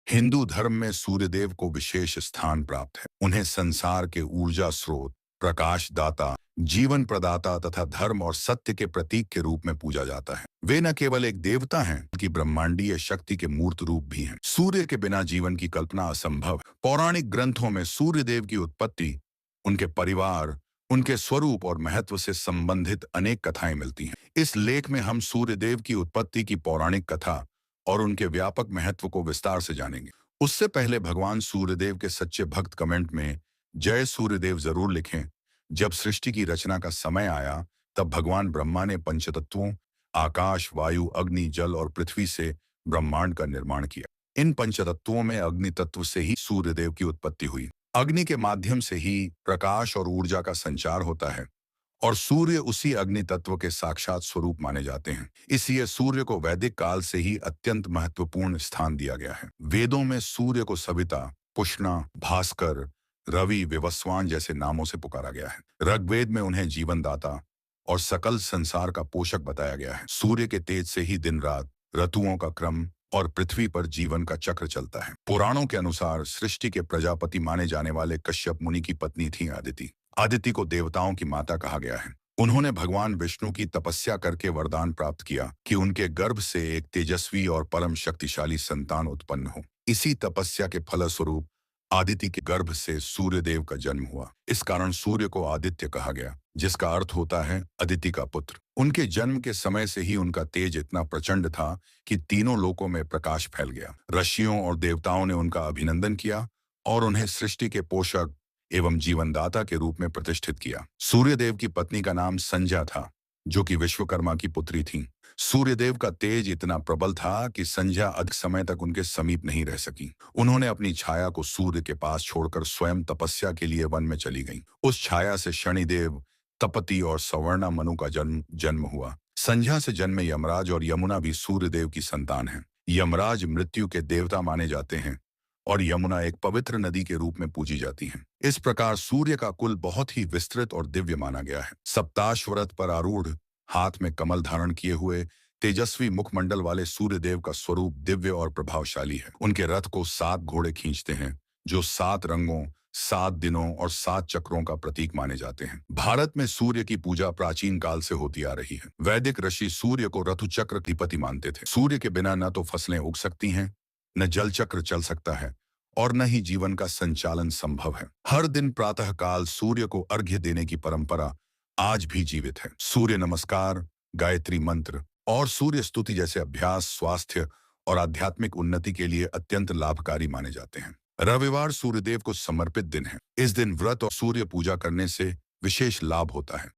हिंदू धर्म में सूर्यदेव को विशेष स्थान प्राप्त है। उन्हें संसार के ऊर्जा स्रोत, प्रकाश दाता, जीवन प्रदाता तथा धर्म और सत्य के प्रतीक के रूप में पूजा जाता है। वे न केवल एक देवता हैं, बल्कि ब्रह्मांडीय शक्ति के मूर्त रूप भी हैं। सूर्य के बिना जीवन की कल्पना असंभव है। पौराणिक ग्रंथों में सूर्यदेव की उत्पत्ति, उनके परिवार, उनके स्वरूप और महत्व से संबंधित अनेक कथाएं मिलती हैं। इस लेख में हम सूर्यदेव की उत्पत्ति की पौराणिक कथा और उनके व्यापक महत्व को विस्तार से जानेंगे। उससे पहले भगवान सूर्यदेव के सच्चे भक्त कमेंट में जय सूर्यदेव जरूर लिखें। जब सृष्टि की रचना का समय आया, तब भगवान ब्रह्मा ने पंचतत्वों आकाश, वायु, अग्नि, जल और पृथ्वी से ब्रह्मांड का निर्माण किया। इन पंचतत्वों में अग्नि तत्व से ही सूर्यदेव की उत्पत्ति हुई। अग्नि के माध्यम से ही प्रकाश और ऊर्जा का संचार होता है और सूर्य उसी अग्नि तत्व के साक्षात स्वरूप माने जाते हैं। इसलिए सूर्य को वैदिक काल से ही अत्यंत महत्वपूर्ण स्थान दिया गया है। वेदों में सूर्य को सविता, पुष्णा, भास्कर, रवि, विवस्वान जैसे नामों से पुकारा गया है। ऋग्वेद में उन्हें जीवनदाता और सकल संसार का पोषक बताया गया है। सूर्य के तेज से ही दिन रात, ऋतुओं का क्रम और पृथ्वी पर जीवन का चक्र चलता है। पुराणों के अनुसार सृष्टि के प्रजापति माने जाने वाले कश्यप मुनि की पत्नी थी आदिति। आदिति को देवताओं की माता कहा गया है। उन्होंने भगवान विष्णु की तपस्या करके वरदान प्राप्त किया कि उनके गर्भ से एक तेजस्वी और परम शक्तिशाली संतान उत्पन्न हो। इसी तपस्या के फलस्वरूप आदिति के गर्भ से सूर्यदेव का जन्म हुआ। इस कारण सूर्य को आदित्य कहा गया, जिसका अर्थ होता है अदिति का पुत्र। उनके जन्म के समय से ही उनका तेज इतना प्रचंड था कि तीनों लोकों में प्रकाश फैल गया। ऋषियों और देवताओं ने उनका अभिनंदन किया और उन्हें सृष्टि के पोषक एवं जीवनदाता के रूप में प्रतिष्ठित किया। सूर्यदेव की पत्नी का नाम संध्या था, जो कि विश्वकर्मा की पुत्री थी। सूर्यदेव का तेज इतना प्रबल था कि संध्या अधिक समय तक उनके समीप नहीं रह सकी। उन्होंने अपनी छाया को सूर्य के पास छोड़कर स्वयं तपस्या के लिए वन में चली गईं। उस छाया से शनिदेव, तपति और सवर्णा मनु का जन्म हुआ। संध्या से जन्मे यमराज और यमुना भी सूर्यदेव की संतान हैं। यमराज मृत्यु के देवता माने जाते हैं और यमुना एक पवित्र नदी के रूप में पूजी जाती है। इस प्रकार सूर्य का कुल बहुत ही विस्तृत और दिव्य माना गया है। सप्ताश्व रथ पर आरूढ़, हाथ में कमल धारण किए हुए तेजस्वी मुखमंडल वाले सूर्यदेव का स्वरूप दिव्य और प्रभावशाली है। उनके रथ को 7 घोड़े खींचते हैं, जो 7 रंगों, 7 दिनों और 7 चक्रों का प्रतीक माने जाते हैं। भारत में सूर्य की पूजा प्राचीन काल से होती आ रही है। वैदिक ऋषि सूर्य को ऋतुचक्र की अधिपति मानते थे। सूर्य के बिना न तो फसलें उग सकती हैं, न जल चक्र चल सकता है और न ही जीवन का संचालन संभव है। हर दिन प्रातः काल सूर्य को अर्घ्य देने की परंपरा आज भी जीवित है। सूर्य नमस्कार, गायत्री मंत्र और सूर्य स्तुति जैसे अभ्यास स्वास्थ्य और आध्यात्मिक उन्नति के लिए अत्यंत लाभकारी माने जाते हैं। रविवार सूर्यदेव को समर्पित दिन है। इस दिन व्रत और सूर्य पूजा करने से विशेष लाभ होता है।